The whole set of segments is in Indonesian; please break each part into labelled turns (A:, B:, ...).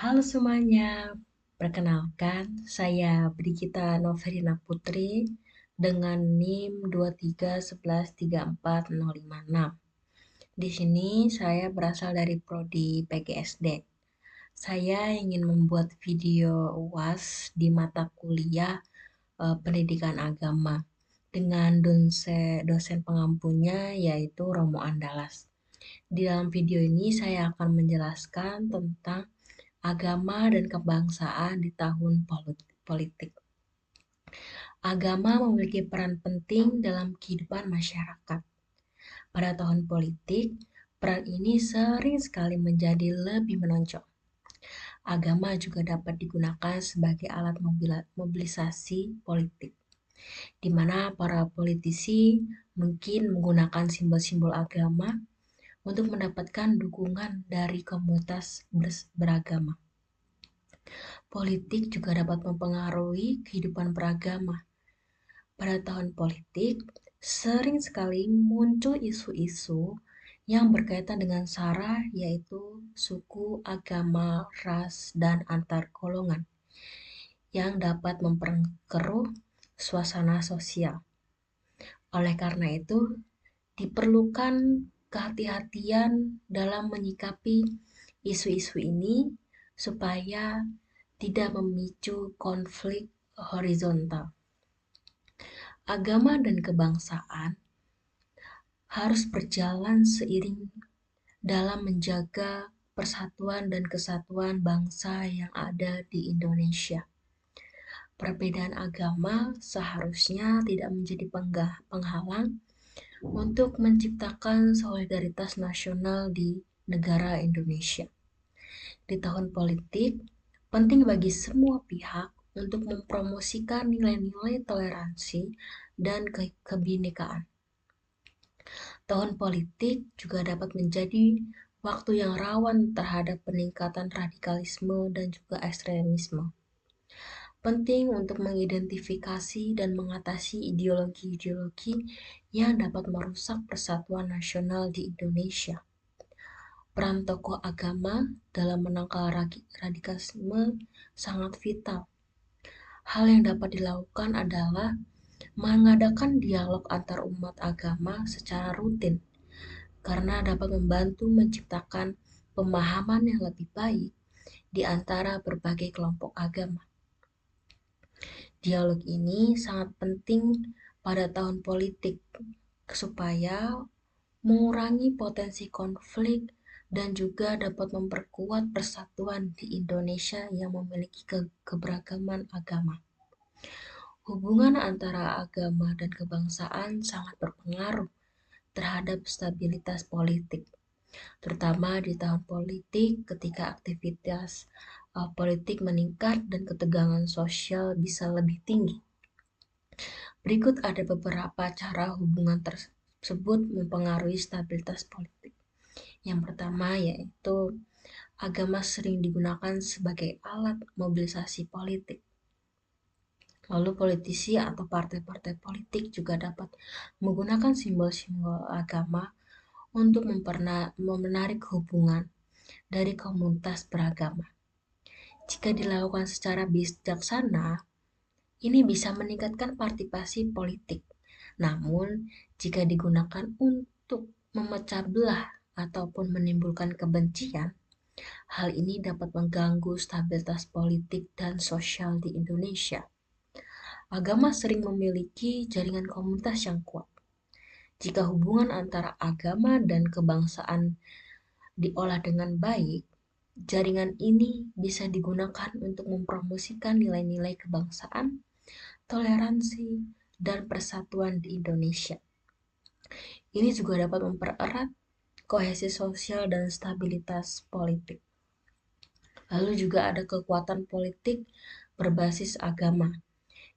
A: Halo semuanya, perkenalkan saya Brigita Noverina Putri dengan NIM 231134056. Di sini saya berasal dari Prodi PGSD. Saya ingin membuat video UAS di mata kuliah Pendidikan Agama dengan dosen pengampunya yaitu Romo Andalas. Di dalam video ini saya akan menjelaskan tentang agama dan kebangsaan di tahun politik. Agama memiliki peran penting dalam kehidupan masyarakat. Pada tahun politik, peran ini sering sekali menjadi lebih menonjol. Agama juga dapat digunakan sebagai alat mobilisasi politik, di mana para politisi mungkin menggunakan simbol-simbol agama untuk mendapatkan dukungan dari komunitas beragama. Politik juga dapat mempengaruhi kehidupan beragama. Pada tahun politik, sering sekali muncul isu-isu yang berkaitan dengan SARA, yaitu suku, agama, ras, dan antar golongan, yang dapat memperkeruh suasana sosial. Oleh karena itu, diperlukan kehati-hatian dalam menyikapi isu-isu ini supaya tidak memicu konflik horizontal. Agama dan kebangsaan harus berjalan seiring dalam menjaga persatuan dan kesatuan bangsa yang ada di Indonesia. Perbedaan agama seharusnya tidak menjadi penghalang untuk menciptakan solidaritas nasional di negara Indonesia. Di tahun politik, penting bagi semua pihak untuk mempromosikan nilai-nilai toleransi dan kebinekaan. Tahun politik juga dapat menjadi waktu yang rawan terhadap peningkatan radikalisme dan juga ekstremisme. Penting untuk mengidentifikasi dan mengatasi ideologi-ideologi yang dapat merusak persatuan nasional di Indonesia. Peran tokoh agama dalam menangkal radikalisme sangat vital. Hal yang dapat dilakukan adalah mengadakan dialog antar umat agama secara rutin, karena dapat membantu menciptakan pemahaman yang lebih baik di antara berbagai kelompok agama. Dialog ini sangat penting pada tahun politik supaya mengurangi potensi konflik dan juga dapat memperkuat persatuan di Indonesia yang memiliki keberagaman agama. Hubungan antara agama dan kebangsaan sangat berpengaruh terhadap stabilitas politik, terutama di tahun politik ketika aktivitas politik meningkat dan ketegangan sosial bisa lebih tinggi. Berikut ada beberapa cara hubungan tersebut mempengaruhi stabilitas politik. Yang pertama yaitu agama sering digunakan sebagai alat mobilisasi politik. Lalu politisi atau partai-partai politik juga dapat menggunakan simbol-simbol agama untuk menarik hubungan dari komunitas beragama. Jika dilakukan secara bijaksana, ini bisa meningkatkan partisipasi politik. Namun, jika digunakan untuk memecah belah ataupun menimbulkan kebencian, hal ini dapat mengganggu stabilitas politik dan sosial di Indonesia. Agama sering memiliki jaringan komunitas yang kuat. Jika hubungan antara agama dan kebangsaan diolah dengan baik, jaringan ini bisa digunakan untuk mempromosikan nilai-nilai kebangsaan, toleransi, dan persatuan di Indonesia. Ini juga dapat mempererat kohesi sosial dan stabilitas politik. Lalu juga ada kekuatan politik berbasis agama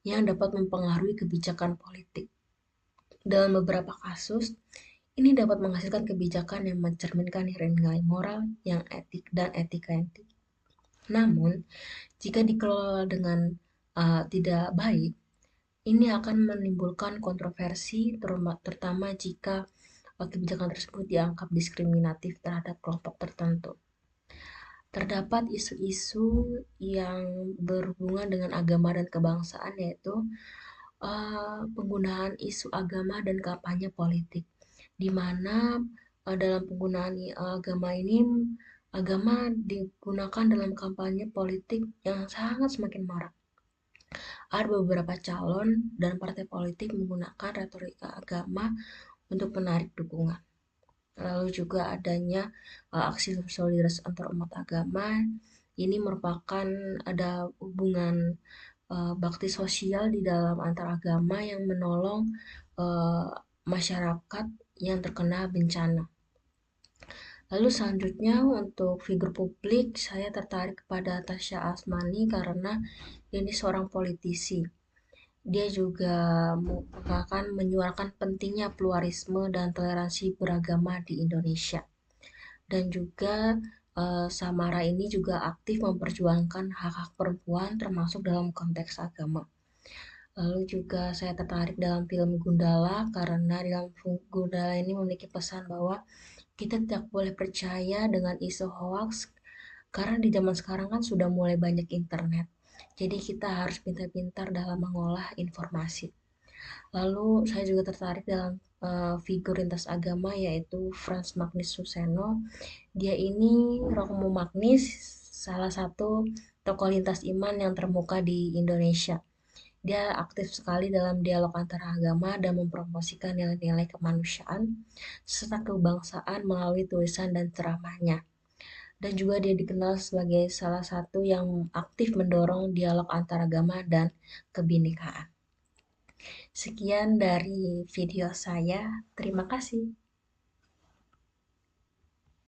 A: yang dapat mempengaruhi kebijakan politik. Dalam beberapa kasus, ini dapat menghasilkan kebijakan yang mencerminkan nilai-nilai moral yang etik dan etika yang tinggi. Namun, jika dikelola dengan tidak baik, ini akan menimbulkan kontroversi, terutama jika kebijakan tersebut dianggap diskriminatif terhadap kelompok tertentu. Terdapat isu-isu yang berhubungan dengan agama dan kebangsaan, yaitu penggunaan isu agama dan kampanye politik, di mana dalam penggunaan agama ini, agama digunakan dalam kampanye politik yang sangat semakin marak. Ada beberapa calon dan partai politik menggunakan retorika agama untuk menarik dukungan. Lalu juga adanya aksi solidaritas antar umat agama. Ini merupakan ada hubungan bakti sosial di dalam antar agama yang menolong uh, masyarakat yang terkena bencana. Lalu selanjutnya untuk figur publik, saya tertarik kepada Tasya Asmani karena ini seorang politisi. Dia juga akan menyuarakan pentingnya pluralisme dan toleransi beragama di Indonesia. Dan juga Samara ini juga aktif memperjuangkan hak-hak perempuan termasuk dalam konteks agama. Lalu juga saya tertarik dalam film Gundala karena dalam film Gundala ini memiliki pesan bahwa kita tidak boleh percaya dengan isu hoax karena di zaman sekarang kan sudah mulai banyak internet. Jadi kita harus pintar-pintar dalam mengolah informasi. Lalu saya juga tertarik dalam figur lintas agama yaitu Frans Magnis Suseno. Dia ini Romo Magnis, salah satu tokoh lintas iman yang termuka di Indonesia. Dia aktif sekali dalam dialog antara agama dan mempromosikan nilai-nilai kemanusiaan serta kebangsaan melalui tulisan dan ceramahnya. Dan juga dia dikenal sebagai salah satu yang aktif mendorong dialog antaragama dan kebinekaan. Sekian dari video saya. Terima kasih.